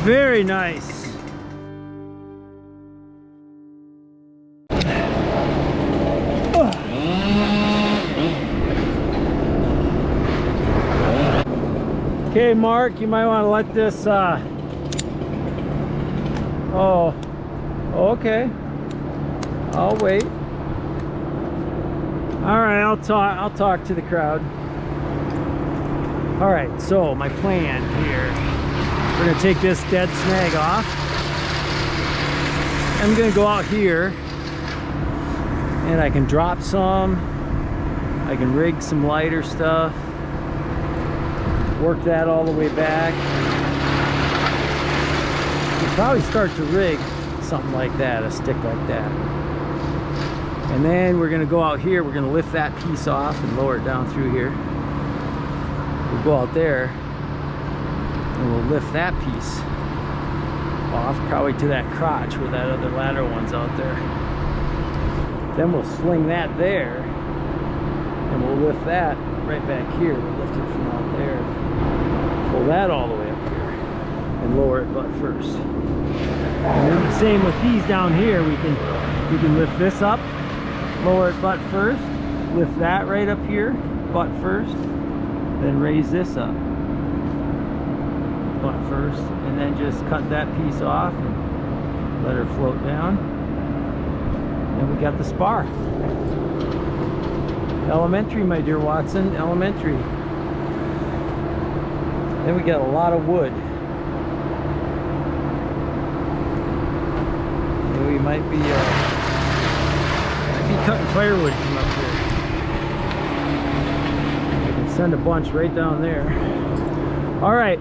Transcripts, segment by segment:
Very nice. Okay, Mark, you might want to let this, oh, okay. I'll wait. All right, I'll talk to the crowd. All right, so my plan here, we're gonna take this dead snag off. I'm gonna go out here and I can drop some. I can rig some lighter stuff. Work that all the way back. We'll probably start to rig something like that, a stick like that. And then we're gonna go out here, we're gonna lift that piece off and lower it down through here. We'll go out there and we'll lift that piece off, probably to that crotch where that other ladder one's out there. Then we'll sling that there and we'll lift that right back here. We'll lift it from out there. Pull that all the way up here and lower it butt first. And then the same with these down here. We can lift this up, lower it butt first, lift that right up here, butt first, then raise this up, butt first, and then just cut that piece off and let her float down. And we got the spar. Elementary, my dear Watson, elementary. Then we got a lot of wood. And we might be cutting firewood from up here. We can send a bunch right down there. All right,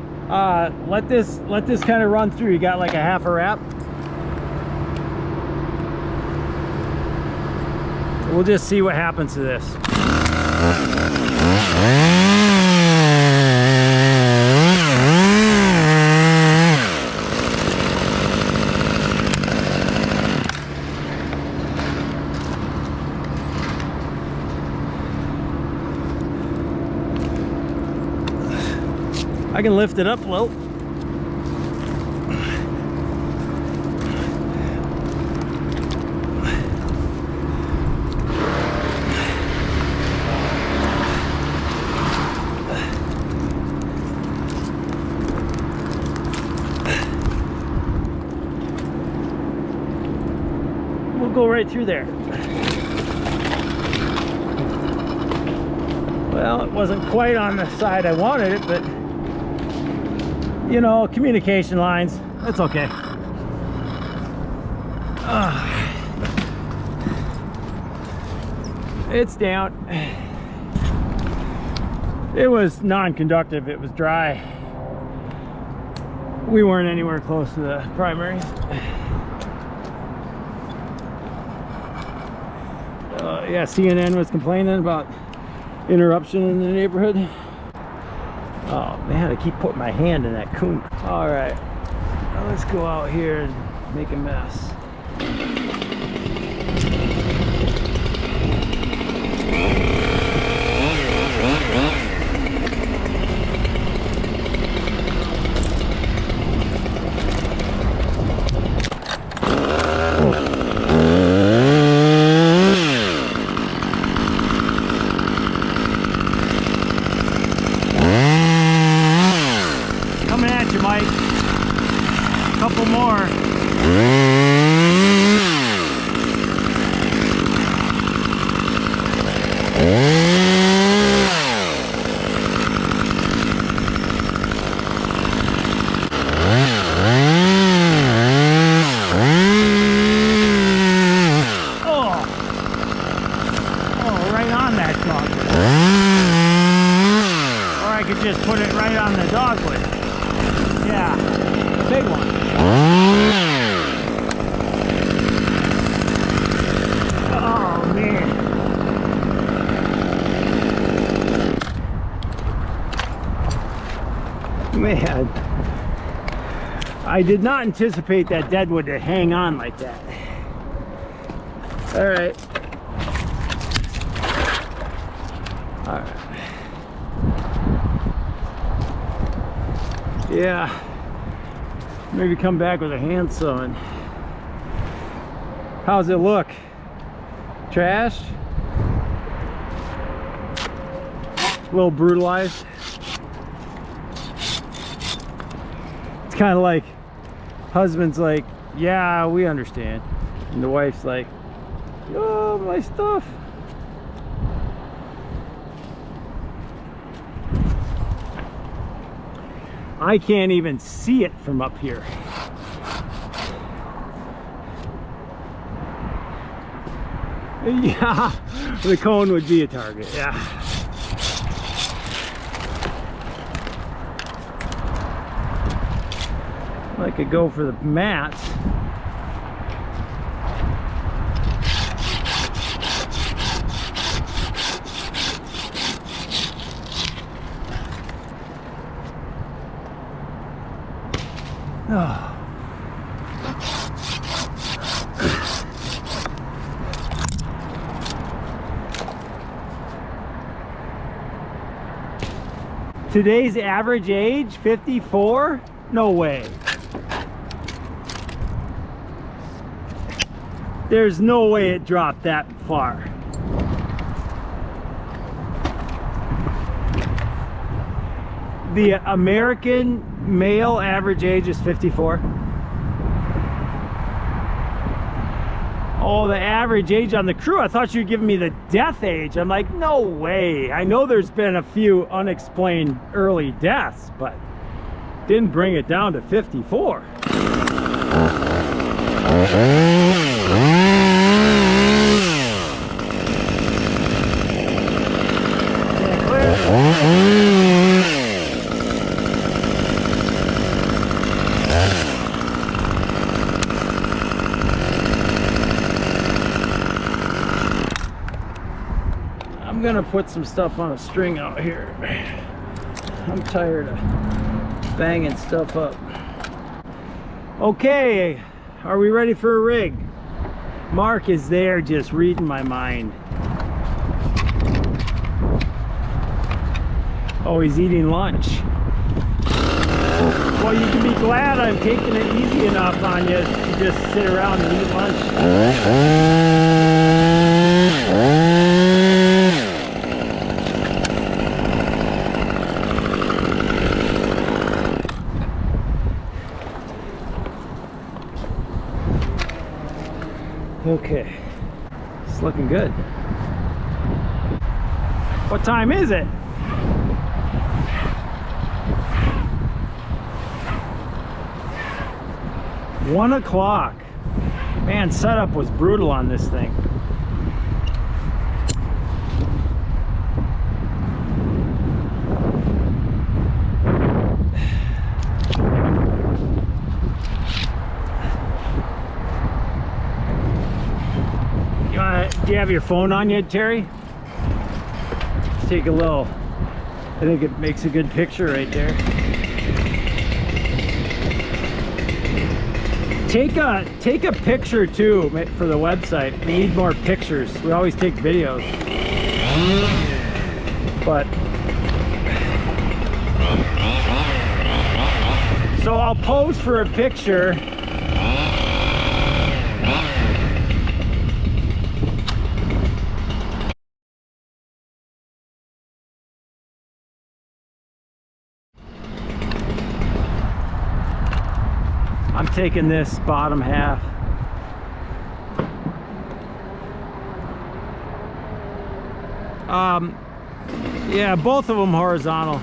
let this kind of run through. You got like a half a wrap. We'll just see what happens to this. I can lift it up a little. We'll go right through there. Well, it wasn't quite on the side I wanted it, but you know, communication lines, it's okay. It's down. It was non-conductive, it was dry. We weren't anywhere close to the primary. Yeah, CNN was complaining about interruption in the neighborhood. Oh man, I keep putting my hand in that coon. All right, now let's go out here and make a mess. Couple more. Oh, right on that dogwood. Or I could just put it right on the dogwood. Yeah, big one. Oh man. Man, I did not anticipate that deadwood to hang on like that. All right. All right. Yeah. Maybe come back with a hand sewing. How's it look? Trashed? A little brutalized. It's kind of like husband's like, yeah, we understand, and the wife's like, oh, my stuff. I can't even see it from up here. Yeah, the cone would be a target, yeah. I could go for the mats. Oh. Today's average age, 54? No way. There's no way it dropped that far. The American male average age is 54. Oh, the average age on the crew. I thought you were giving me the death age. I'm like, no way. I know there's been a few unexplained early deaths, but didn't bring it down to 54. I'm gonna put some stuff on a string out here. I'm tired of banging stuff up. Okay, are we ready for a rig? Mark is there just reading my mind. Oh, he's eating lunch. Well, you can be glad I'm taking it easy enough on you to just sit around and eat lunch. Okay, it's looking good. What time is it? One o'clock. Man, setup was brutal on this thing. Do you have your phone on you, Terry? Let's take a little, I think it makes a good picture right there. Take a picture too for the website. We need more pictures. We always take videos. But so I'll pose for a picture. I'm taking this bottom half. Yeah, both of them horizontal.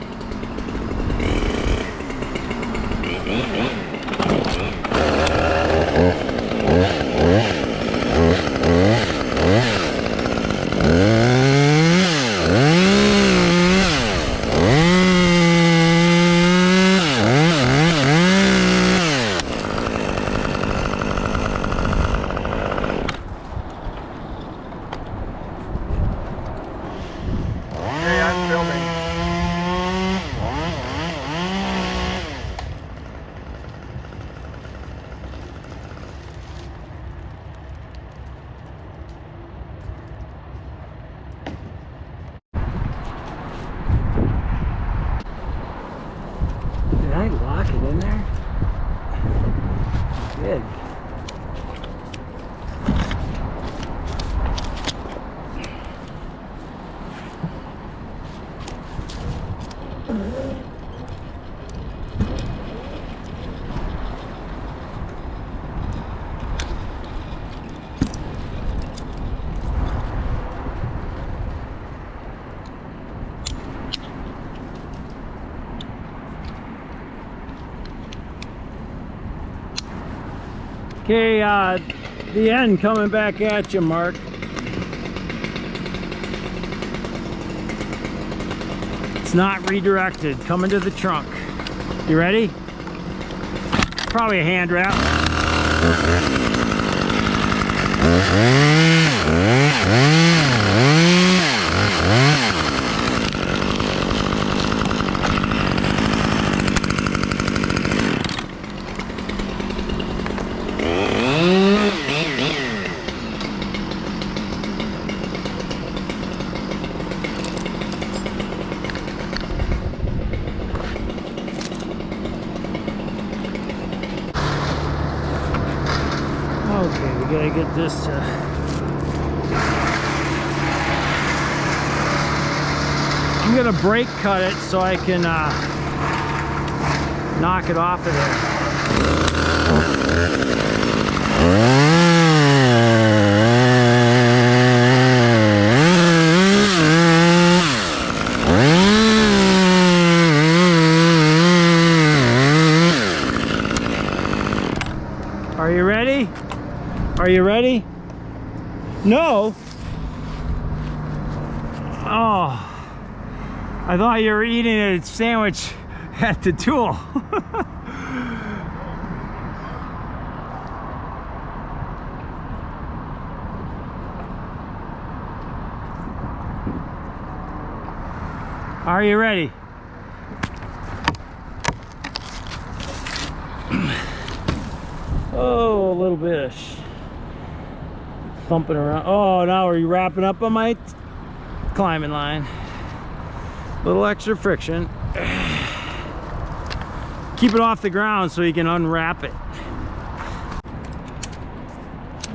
Did I lock it in there? Okay, the end coming back at you, Mark. It's not redirected, coming to the trunk. You ready? Probably a hand wrap. Okay, we gotta get this I'm gonna brake cut it so I can knock it off of there. Are you ready? Are you ready? No. Oh, I thought you were eating a sandwich at the tool. Are you ready? Oh, a little bit of thumping around. Oh, now are you wrapping up on my climbing line? A little extra friction. Keep it off the ground so you can unwrap it.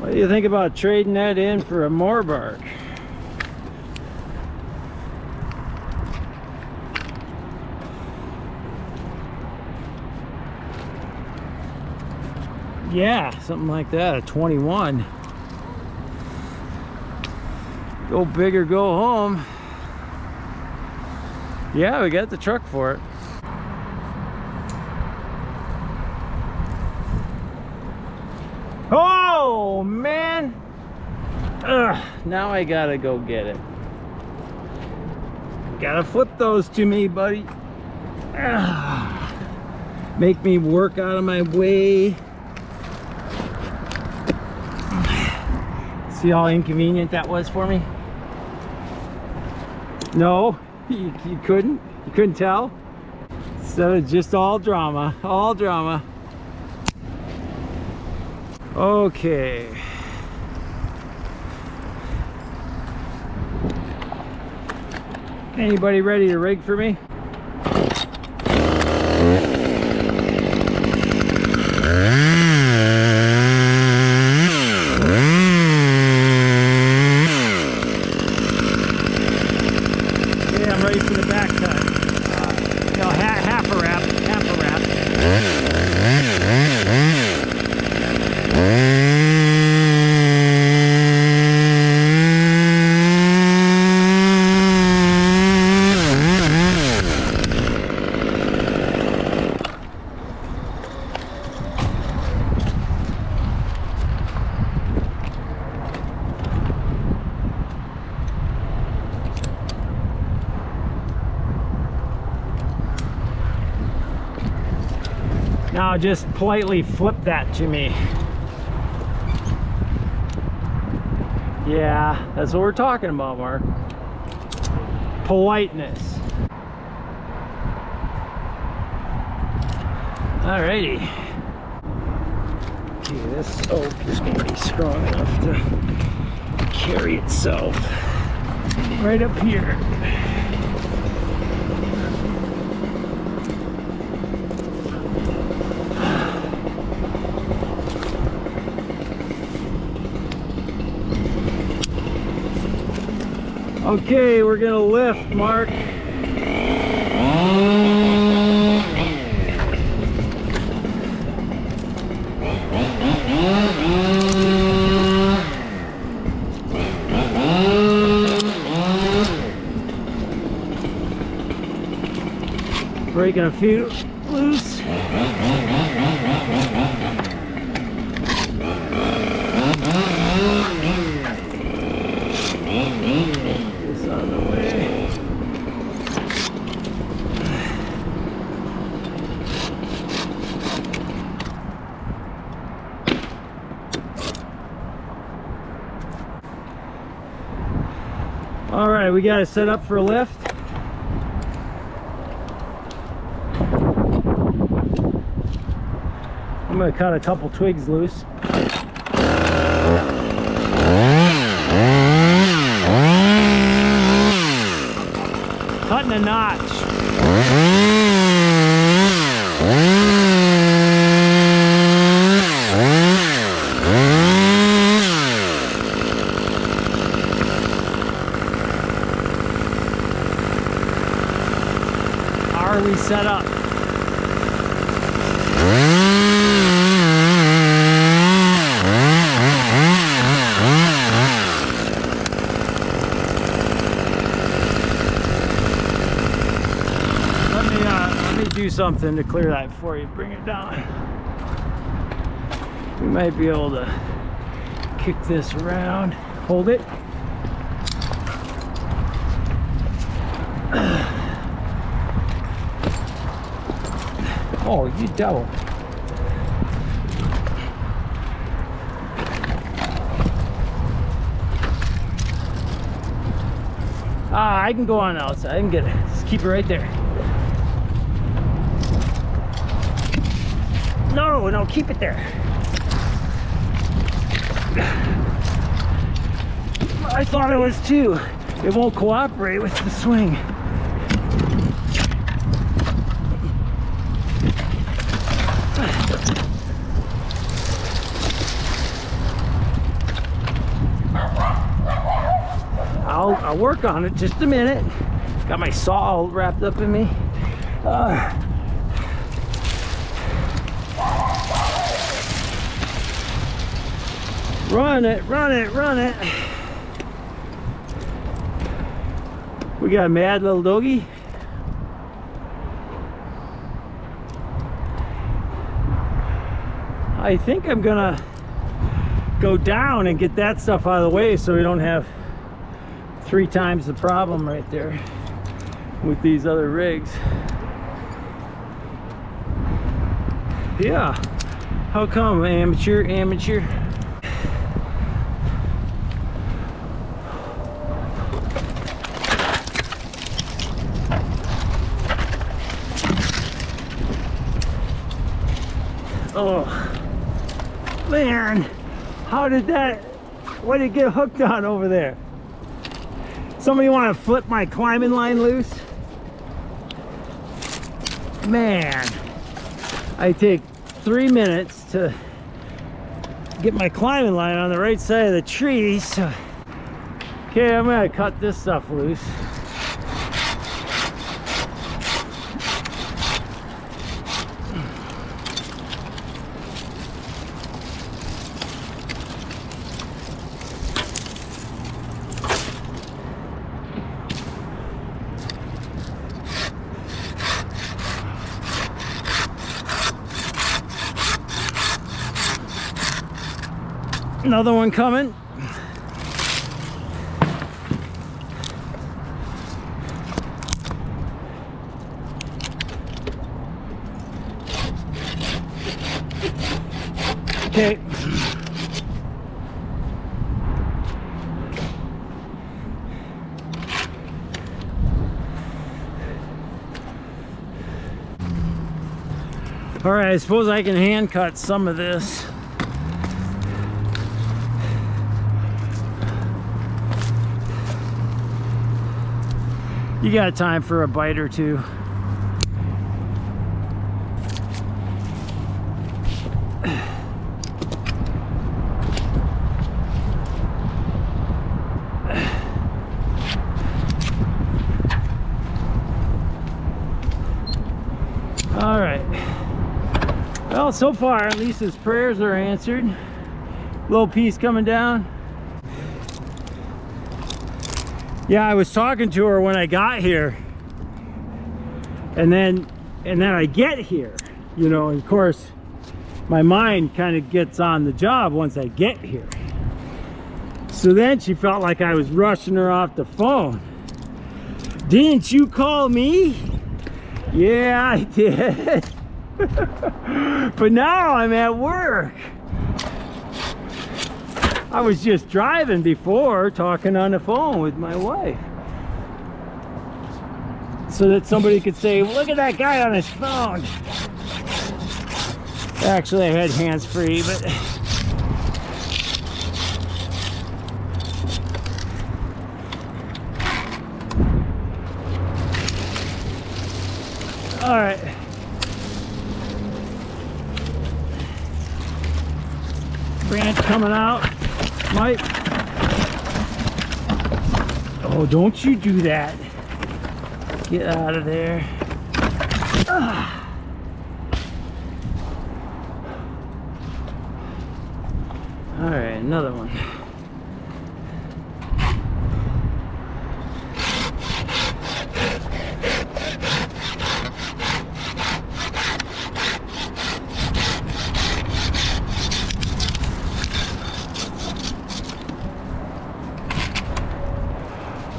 What do you think about trading that in for a more bark? Yeah, something like that, a 21. Go big or go home. Yeah, we got the truck for it. Oh, man. Ugh, now I gotta go get it. Gotta flip those to me, buddy. Ugh. Make me work out of my way. See how inconvenient that was for me? No, you couldn't tell? So it's just all drama, all drama. Okay. Anybody ready to rig for me? Now just politely flip that to me. Yeah, that's what we're talking about, Mark. Politeness. Alrighty. Okay, this oak is going to be strong enough to carry itself right up here. Okay, we're gonna lift, Mark. Breaking a few loose. right, we got it set up for a lift. I'm gonna cut a couple twigs loose. Cutting a notch. How are we set up? Let me do something to clear that before you bring it down. We might be able to kick this around. Hold it. Oh, you devil. Ah, I can go on the outside. I can get it. Just keep it right there. No, no, keep it there. I thought it was too. It won't cooperate with the swing. I'll work on it. Just a minute. Got my saw all wrapped up in me. Run it, run it, run it. We got a mad little doggy. I think I'm gonna go down and get that stuff out of the way so we don't have 3 times the problem right there with these other rigs. Yeah, how come, amateur? Oh man, how did that, what did it get hooked on over there? Somebody want to flip my climbing line loose? Man, I take 3 minutes to get my climbing line on the right side of the tree. So, okay, I'm gonna cut this stuff loose. Another one coming. Okay. All right, I suppose I can hand cut some of this. You got time for a bite or two. All right. Well, so far, at least his prayers are answered. Little piece coming down. Yeah, I was talking to her when I got here, and then I get here, you know, and of course my mind kind of gets on the job once I get here. So then she felt like I was rushing her off the phone. Didn't you call me? Yeah, I did. But now I'm at work. I was just driving before, talking on the phone with my wife. so that somebody could say, look at that guy on his phone. Actually, I had hands free, but all right. Branch coming out, Mike. Oh, don't you do that. Get out of there. All right, another one.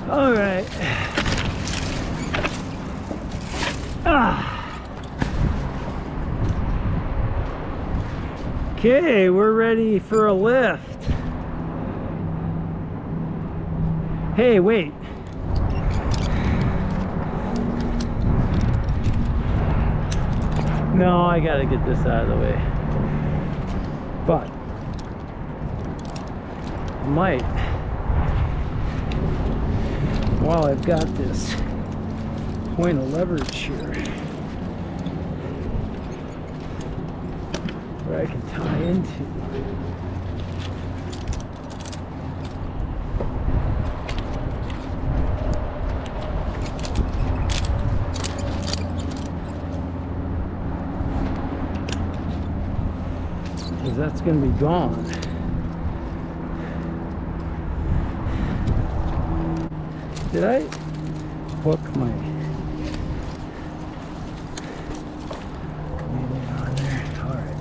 All right. Okay, we're ready for a lift. Hey, wait. No, I gotta get this out of the way. But might, while I've got this point of leverage here, where I can tie into. Because that's going to be gone. Did I hook my on there? All right.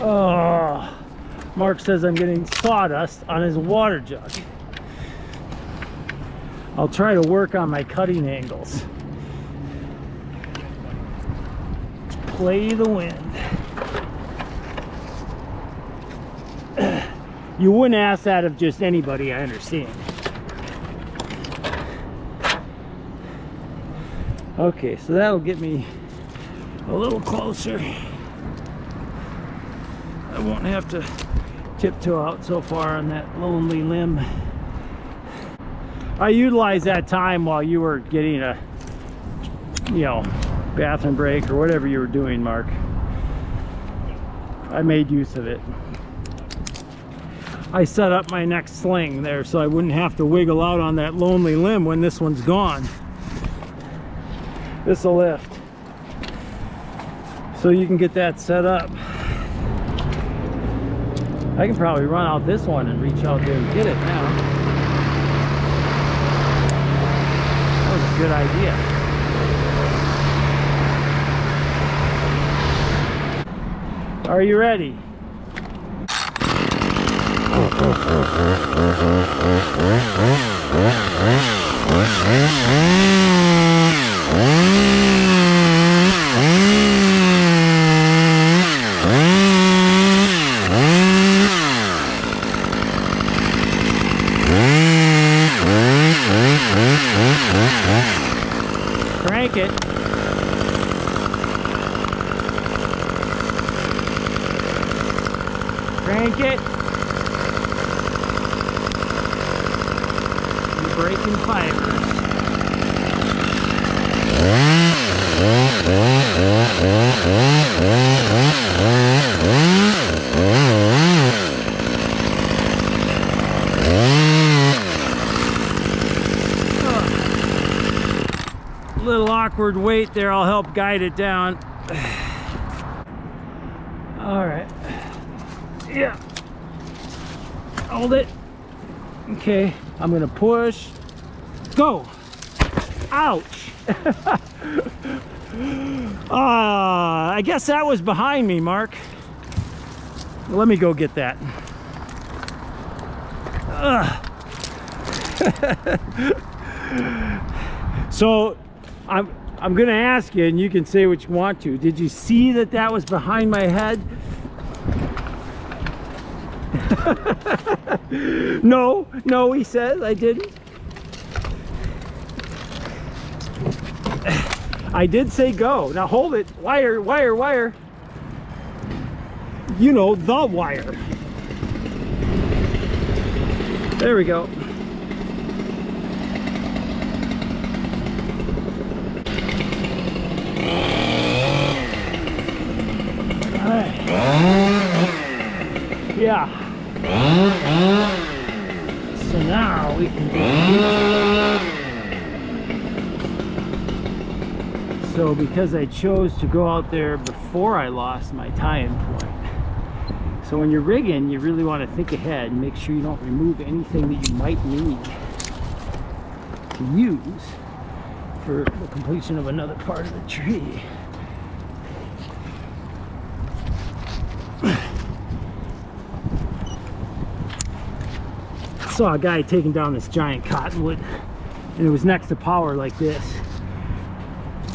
Oh, Mark says I'm getting sawdust on his water jug. I'll try to work on my cutting angles. Play the wind. You wouldn't ask that of just anybody, I understand. Okay, so that'll get me a little closer. I won't have to tiptoe out so far on that lonely limb. I utilized that time while you were getting a, bathroom break or whatever you were doing, Mark. I made use of it. I set up my next sling there so I wouldn't have to wiggle out on that lonely limb when this one's gone. This'll lift. So you can get that set up. I can probably run out this one and reach out there and get it now. That was a good idea. Are you ready? Crank it. Crank it. You're breaking fibers. Little awkward weight there. I'll help guide it down. All right. Yeah. Hold it. Okay. I'm gonna push. Go. Ouch. I guess that was behind me, Mark. Let me go get that. So I'm I'm gonna ask you and you can say what you want to. Did you see that that was behind my head? No, no, he says, I didn't. I did say go. Now hold it. Wire, wire, wire. You know, the wire. There we go. All right. Yeah. So now we can do. So because I chose to go out there before I lost my tie-in point. So when you're rigging, you really want to think ahead and make sure you don't remove anything that you might need to use for the completion of another part of the tree. I saw a guy taking down this giant cottonwood and it was next to power like this.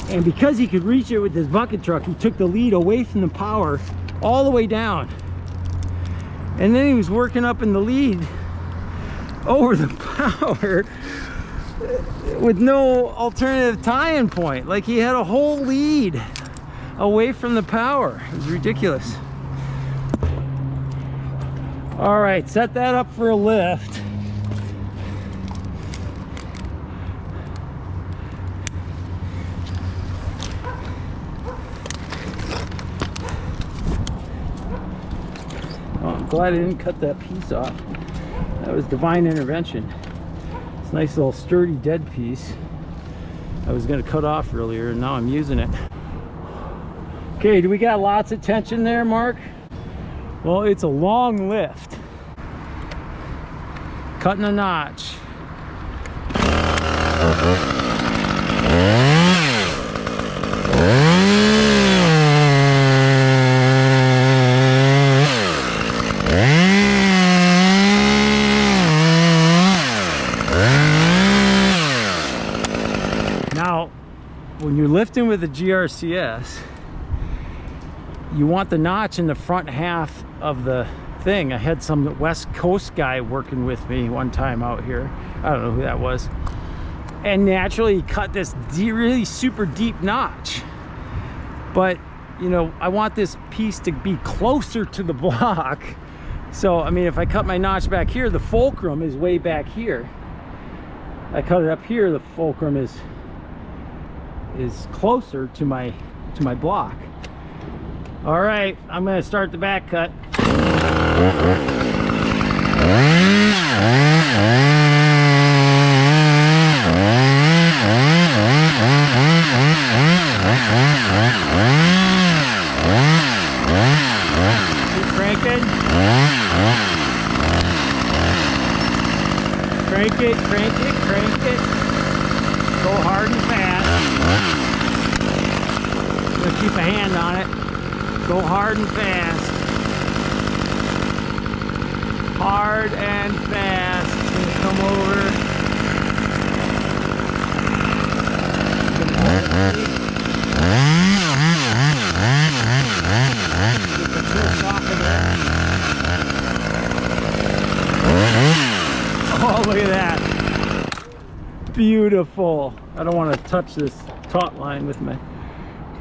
And because he could reach it with his bucket truck, he took the lead away from the power all the way down. And then he was working up in the lead over the power with no alternative tie-in point. Like he had a whole lead away from the power. It was ridiculous. All right, set that up for a lift. Glad I didn't cut that piece off. That was divine intervention. It's a nice little sturdy dead piece I was going to cut off earlier, and now I'm using it. Okay, do we got lots of tension there, Mark? Well, it's a long lift. Cutting a notch. When you're lifting with a GRCS, you want the notch in the front half of the thing. I had some West Coast guy working with me one time out here. I don't know who that was. And naturally he cut this really super deep notch. But, you know, I want this piece to be closer to the block. So, I mean, if I cut my notch back here, the fulcrum is way back here. I cut it up here, the fulcrum is closer to my block. All right, I'm going to start the back cut. Keep cranking. Crank it, crank it, crank it. Go hard and fast. I'm gonna keep a hand on it. Go hard and fast. Hard and fast. It's gonna come over. Get the twist off of there. Oh, look at that. Beautiful. I don't want to touch this taut line with my...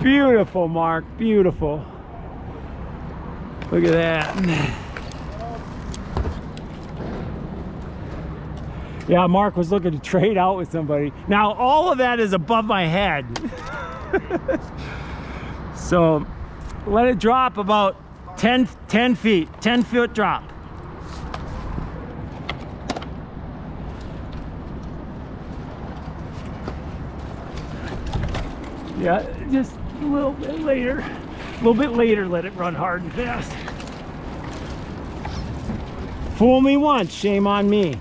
Beautiful, Mark. Beautiful. Look at that. Yeah, Mark was looking to trade out with somebody. Now, all of that is above my head. So, let it drop about 10 feet. 10-foot drop. Yeah, just a little bit later. A little bit later, let it run hard and fast. Fool me once, shame on me.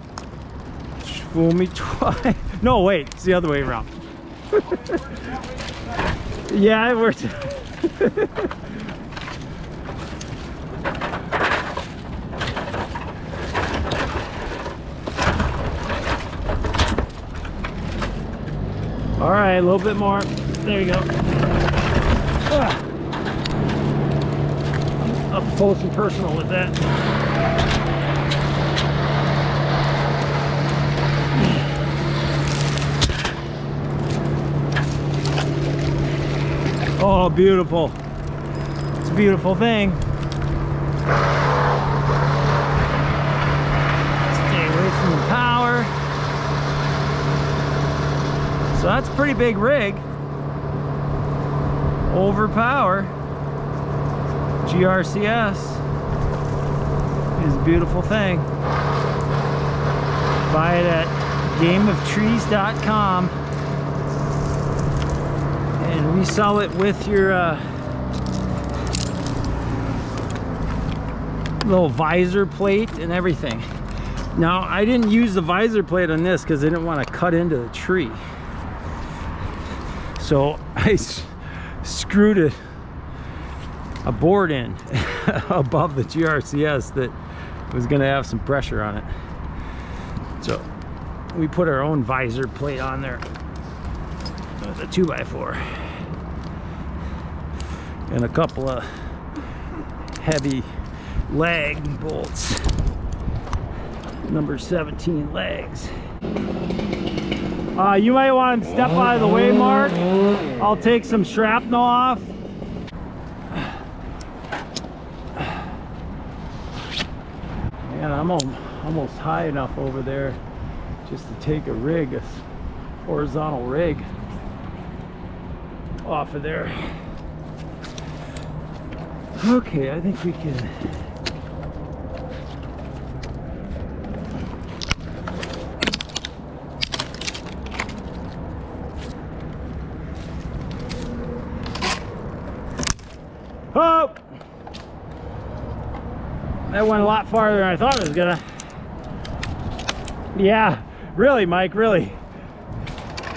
Fool me twice. No, wait, it's the other way around. Yeah, it worked. All right, a little bit more. there you go. Up close and personal with that. Oh, beautiful. It's a beautiful thing. Stay away from the power. So that's a pretty big rig. Over power. GRCS is a beautiful thing. Buy it at gameoftrees.com. And we sell it with your little visor plate and everything. Now, I didn't use the visor plate on this because I didn't want to cut into the tree. So I screwed a board in above the GRCS that was going to have some pressure on it. So we put our own visor plate on there with a 2x4 and a couple of heavy lag bolts, number 17 legs. You might want to step out of the way, Mark. I'll take some shrapnel off. Man, I'm almost high enough over there just to take a rig, a horizontal rig off of there. Okay, I think we can. Oh! That went a lot farther than I thought it was gonna. Yeah, really, Mike, really.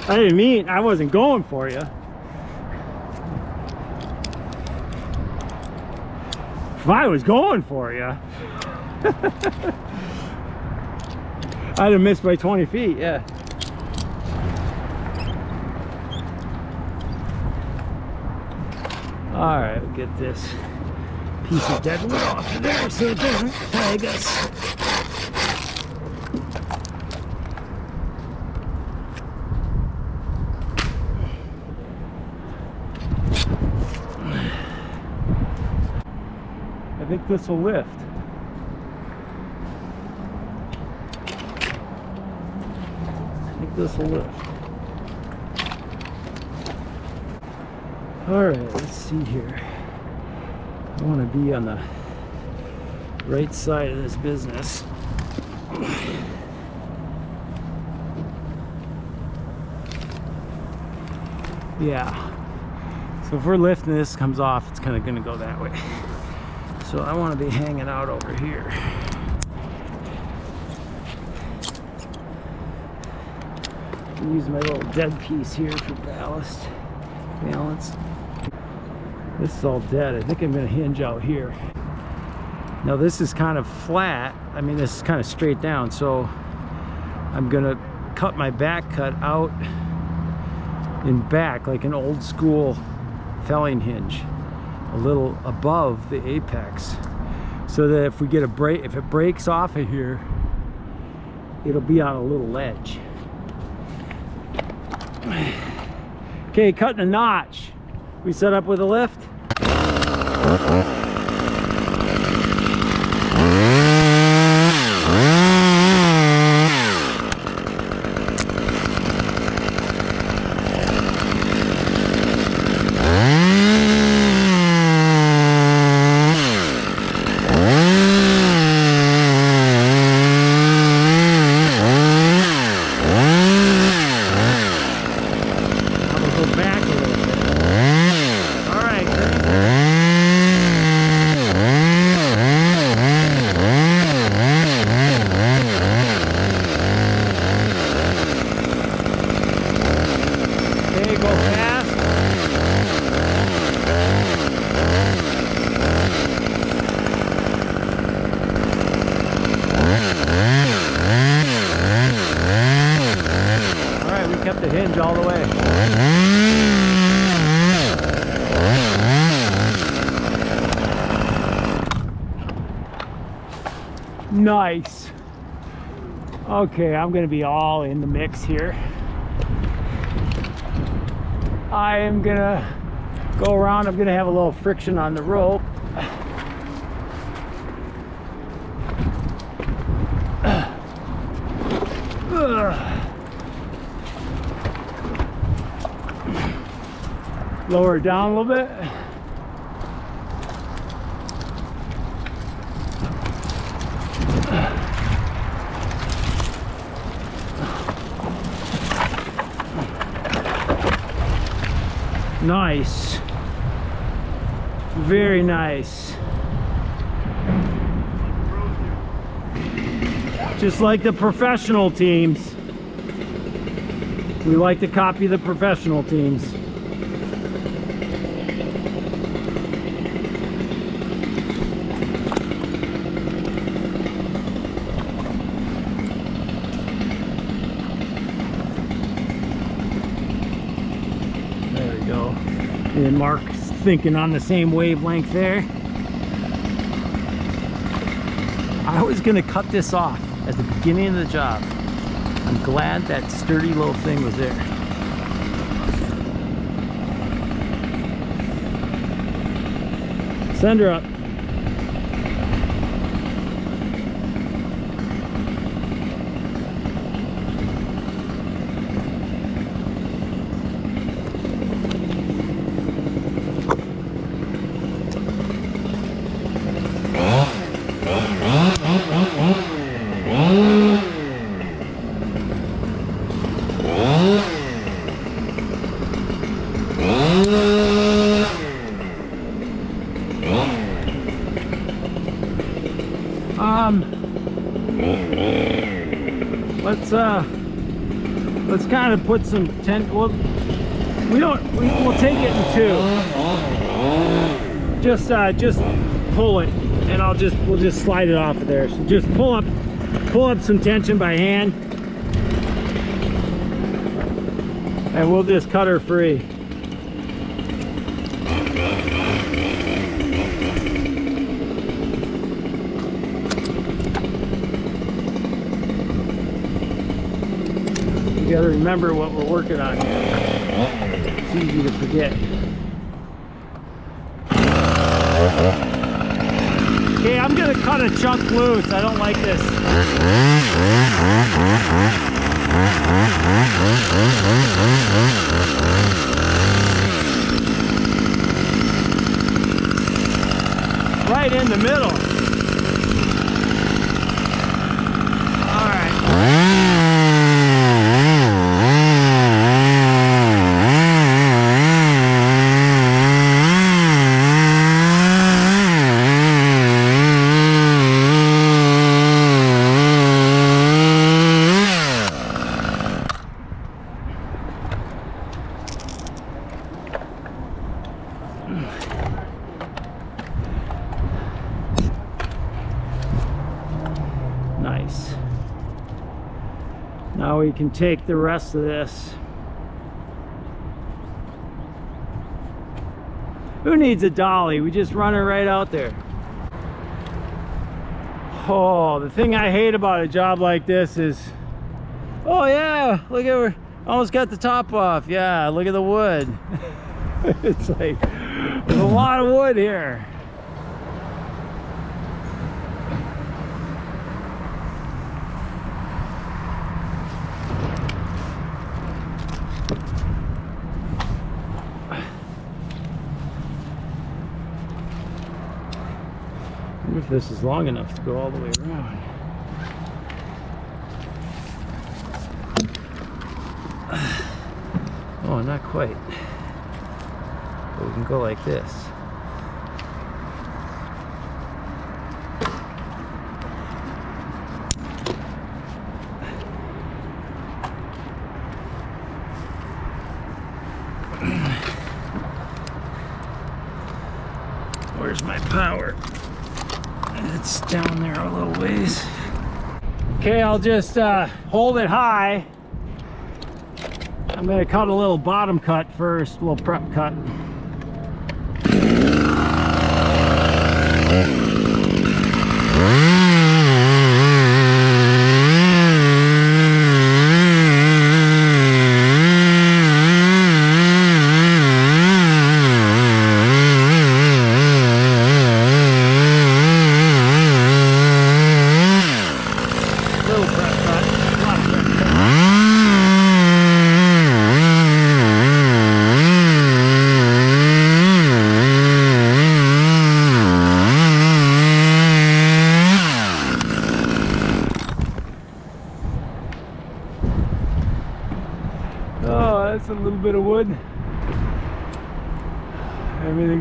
I didn't mean, I wasn't going for you. If I was going for you, I'd have missed by 20 feet, yeah. All right, we'll get this piece of dead wood off of there so it doesn't tag us. I think this will lift. I think this will lift. All right, let's see here. I want to be on the right side of this business. Yeah. So if we're lifting this comes off, it's kind of going to go that way. So I want to be hanging out over here. Use my little dead piece here for ballast. Balance. This is all dead. I think I'm going to hinge out here. Now this is kind of flat. I mean, this is kind of straight down, so I'm going to cut my back cut out in back like an old school felling hinge, a little above the apex, so that if we get a break, if it breaks off of here, it'll be on a little ledge. Okay, cutting a notch. We set up with a lift. Kept the hinge all the way. Nice. Okay, I'm gonna be all in the mix here. I am gonna go around. I'm gonna have a little friction on the rope. Lower it down a little bit. Nice. Very nice. Just like the professional teams. We like to copy the professional teams. There we go. And Mark's thinking on the same wavelength there. I was going to cut this off at the beginning of the job. I'm glad that sturdy little thing was there. Send her up. Let's kind of put some we'll take it in two. Just pull it, and we'll just slide it off of there. So just pull up some tension by hand, and we'll just cut her free. You gotta remember what we're working on here. It's easy to forget. Okay, I'm gonna cut a chunk loose. I don't like this. Right in the middle. All right. Nice. Now we can take the rest of this. Who needs a dolly? We just run it right out there. Oh, the thing I hate about a job like this is, oh yeah, look at her, almost got the top off. Yeah, look at the wood. It's like, there's a lot of wood here. I wonder if this is long enough to go all the way around. Oh, not quite. But we can go like this. Where's my power? It's down there a little ways. Okay, I'll just hold it high. I'm gonna cut a little bottom cut first, a little prep cut.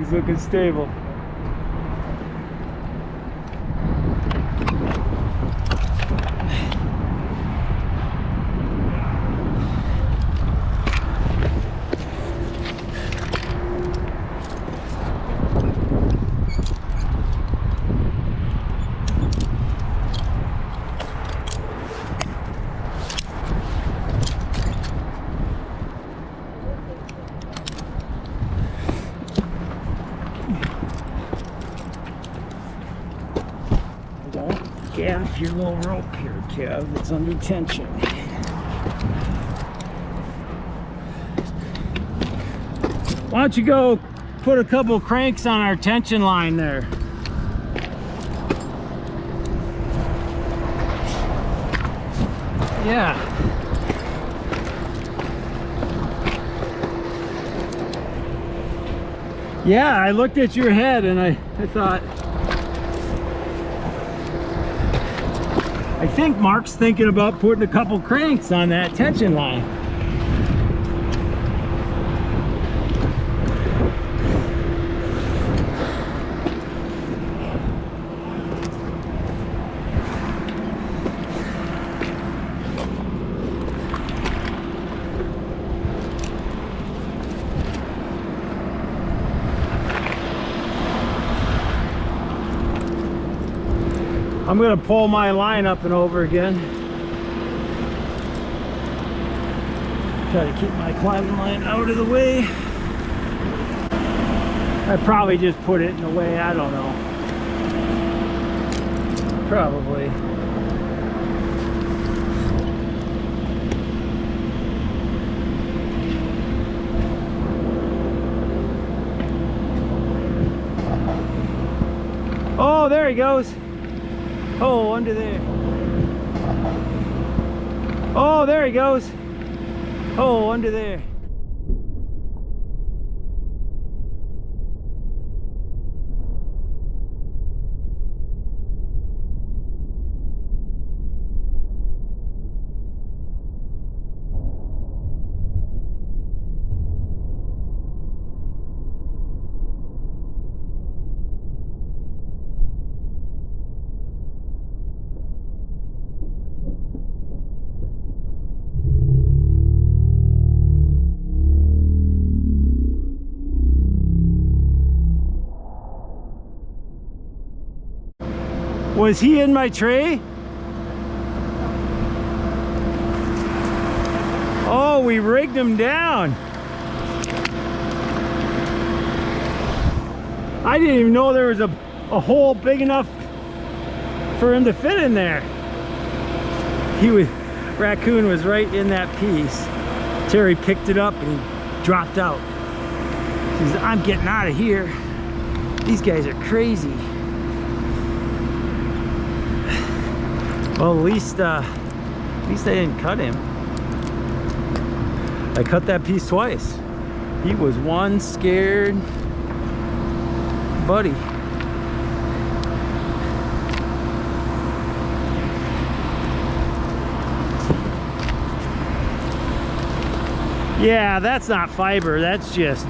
He's looking stable. Gaff your little rope here, Kev. It's under tension. Why don't you go put a couple cranks on our tension line there? Yeah. Yeah, I looked at your head and I thought, I think Mark's thinking about putting a couple cranks on that tension line. I'm going to pull my line up and over again. Try to keep my climbing line out of the way. I probably just put it in the way, I don't know. Probably. Oh, there he goes. Oh, under there. Oh, there he goes. Oh, under there. Was he in my tray? Oh, we rigged him down. I didn't even know there was a hole big enough for him to fit in there. Raccoon was right in that piece. Terry picked it up and he dropped out. He says, I'm getting out of here. These guys are crazy. Well, at least I didn't cut him. I cut that piece twice. He was one scared buddy. Yeah, that's not fiber, that's just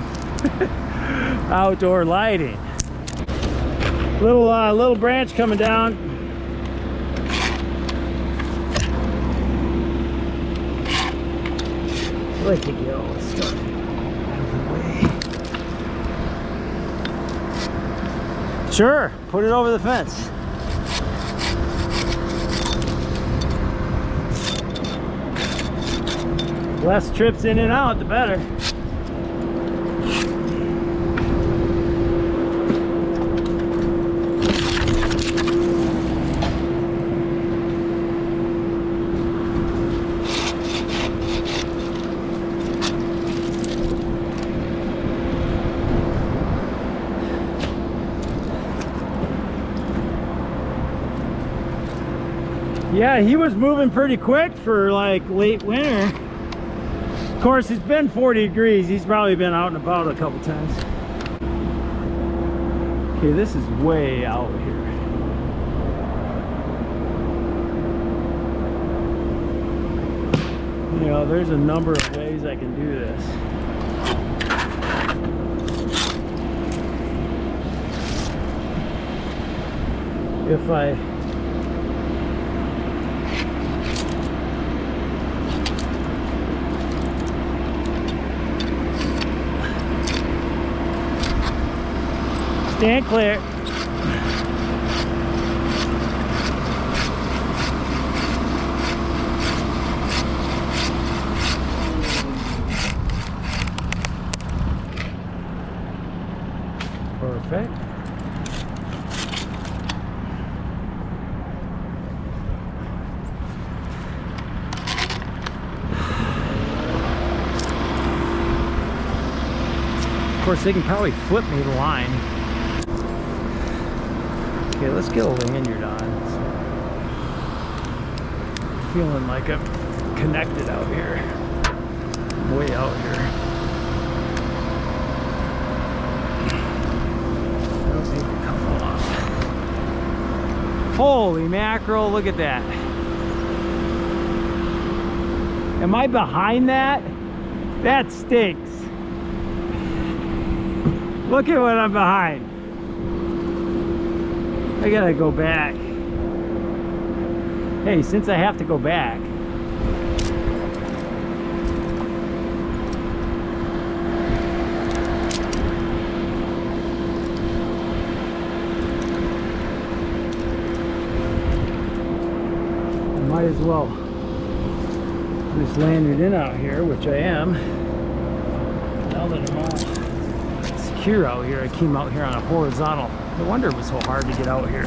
outdoor lighting. Little branch coming down. Let it go. Let's go. Out of the way. Sure, put it over the fence. Less trips in and out, the better. Yeah, he was moving pretty quick for like late winter. Of course, it's been 40 degrees. He's probably been out and about a couple times. Okay, this is way out here. You know, there's a number of ways I can do this. if I stand clear. Perfect. Of course, they can probably flip me the line. Okay, let's get a lanyard on. Feeling like I'm connected out here. I'm way out here. Don't need to come off. Holy mackerel, look at that. Am I behind that? That stinks. Look at what I'm behind. I gotta go back. Hey, since I have to go back, I might as well just landed in out here, which I am. Now that I'm all secure out here, I came out here on a horizontal. No wonder it was so hard to get out here.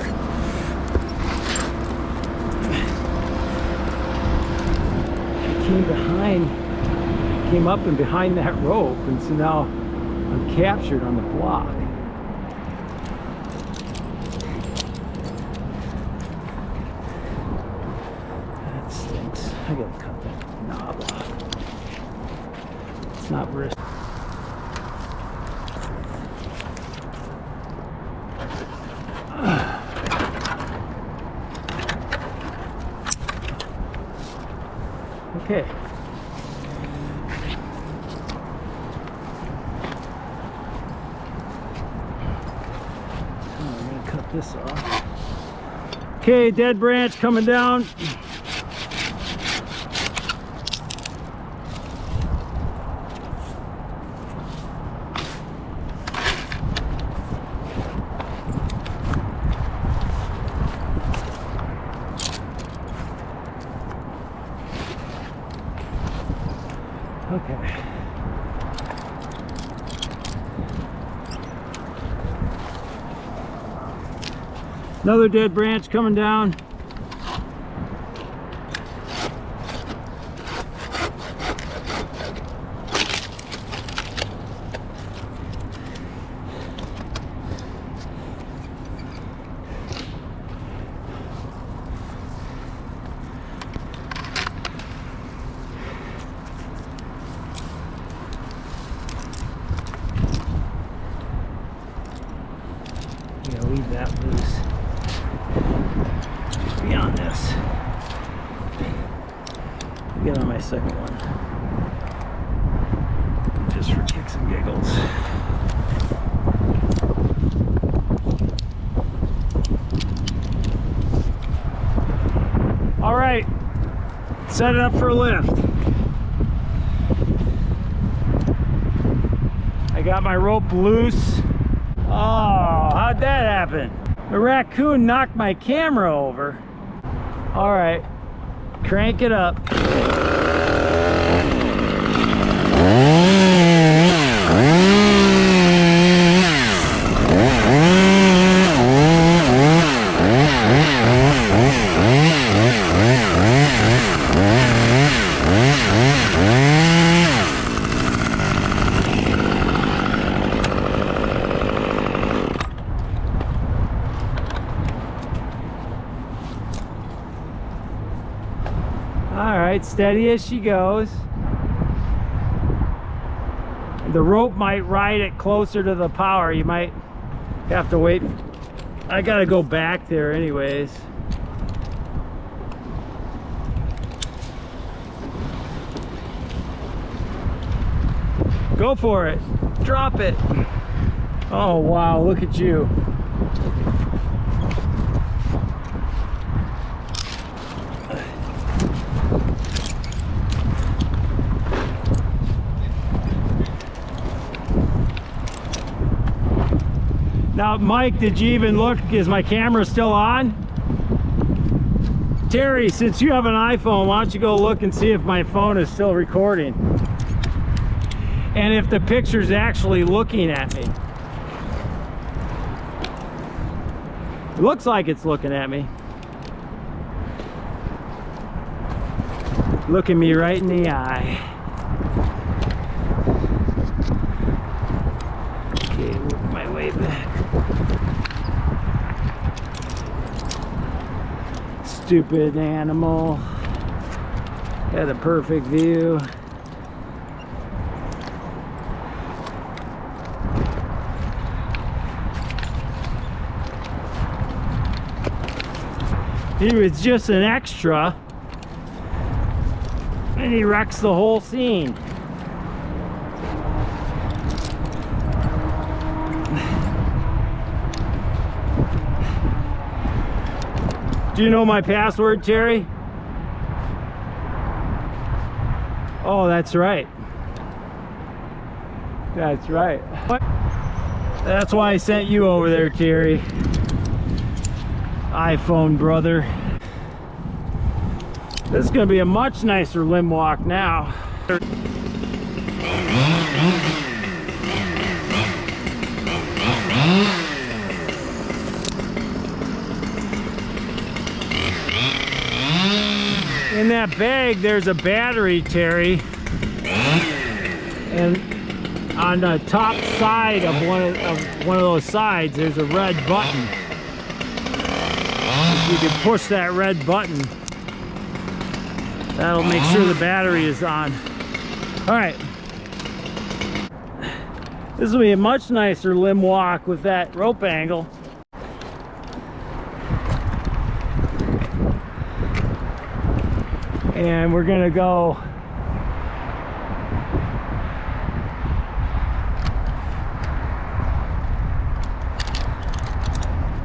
I came up and behind that rope, and so now I'm captured on the block. That stinks. I gotta cut that knob off. It's not wrist. Okay. I'm gonna cut this off. Okay, dead branch coming down. Okay. Another dead branch coming down. Leave that loose. Just beyond this. Get on my second one. Just for kicks and giggles. All right, set it up for a lift. I got my rope loose. Oh, how'd that happen? The raccoon knocked my camera over. All right, crank it up. All right, steady as she goes. The rope might ride it closer to the power. You might have to wait. I gotta go back there anyways. Go for it. Drop it. Oh wow, look at you. Now, Mike, did you even look? Is my camera still on? Terry, since you have an iPhone, why don't you go look and see if my phone is still recording? And if the picture's actually looking at me. It looks like it's looking at me. Looking me right in the eye. Okay, work my way back. Stupid animal. Had a perfect view. He was just an extra, and he wrecks the whole scene. Do you know my password, Terry? Oh, that's right. That's right. That's why I sent you over there, Terry. iPhone brother. This is going to be a much nicer limb walk now. In that bag there's a battery, Terry, and on the top side of one of those sides there's a red button. You can push that red button. That'll make sure the battery is on. All right. This will be a much nicer limb walk with that rope angle. And we're gonna go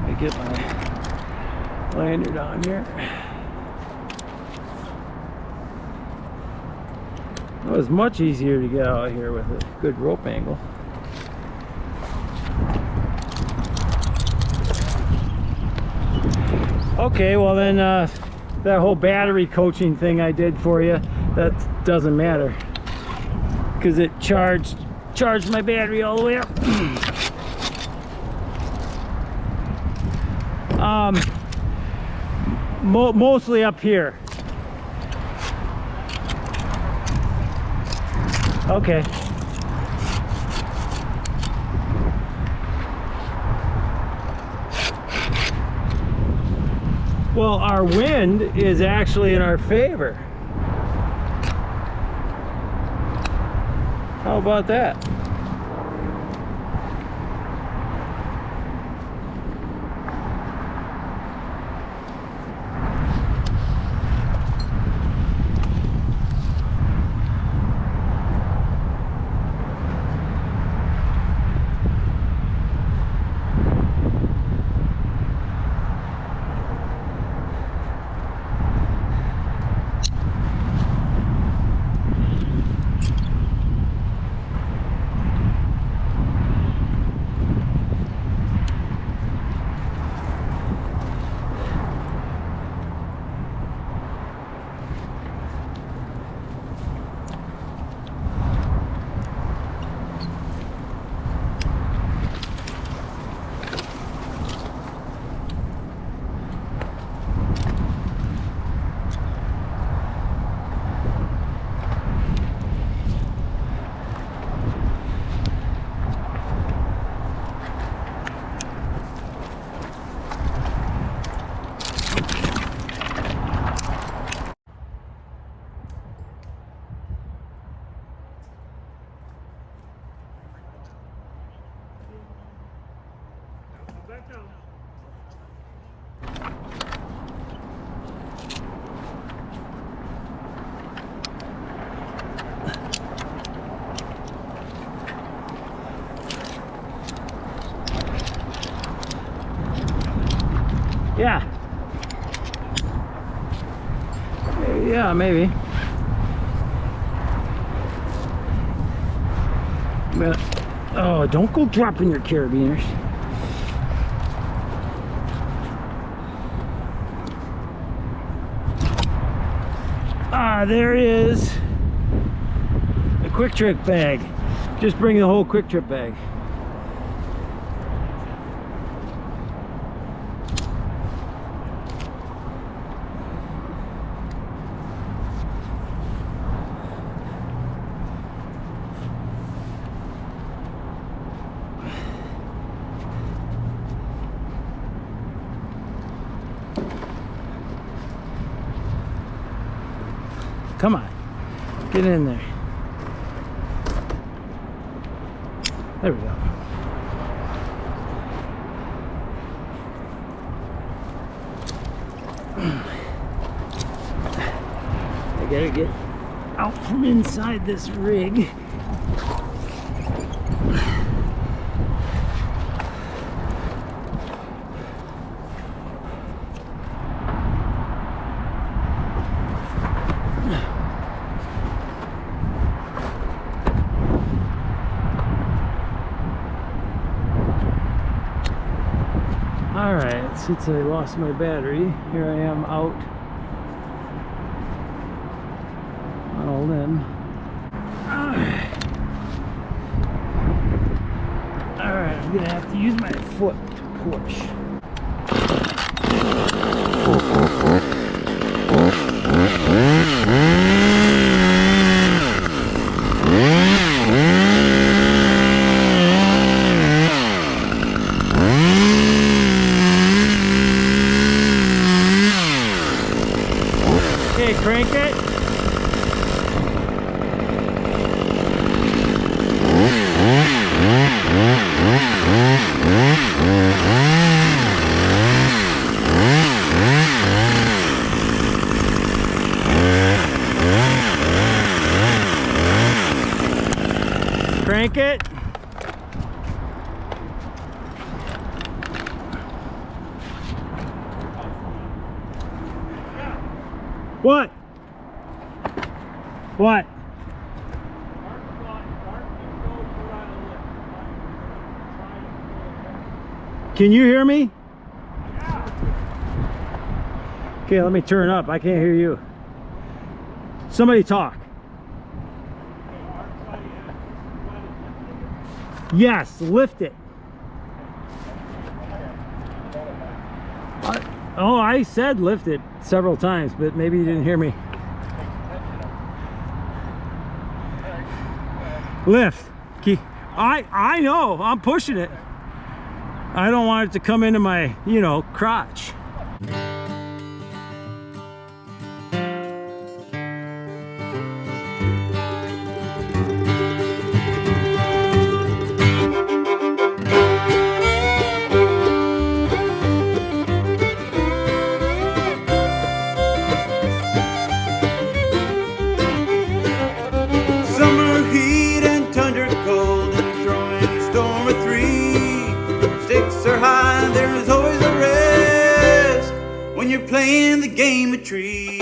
let me get my lanyard on here. It was much easier to get out of here with a good rope angle. Okay, well then that whole battery coaching thing I did for you, that doesn't matter because it charged my battery all the way up. Mostly up here. Okay. Well, our wind is actually in our favor. How about that? Yeah. Yeah, maybe. But, oh, don't go dropping your carabiners. Ah, there is a quick trip bag. Just bring the whole quick trip bag. Come on, get in there. There we go. I gotta get out from inside this rig. Alright, since I lost my battery, here I am out on a limb. Alright, I'm gonna have to use my foot to push. Okay, crank it. Crank it. What? What? Can you hear me? Okay, let me turn up. I can't hear you. Somebody talk. Yes, lift it. Oh, I said lift it several times, but maybe you didn't hear me. Lift. I know, I'm pushing it. I don't want it to come into my, you know, crotch. There's always a risk when you're playing the game of trees.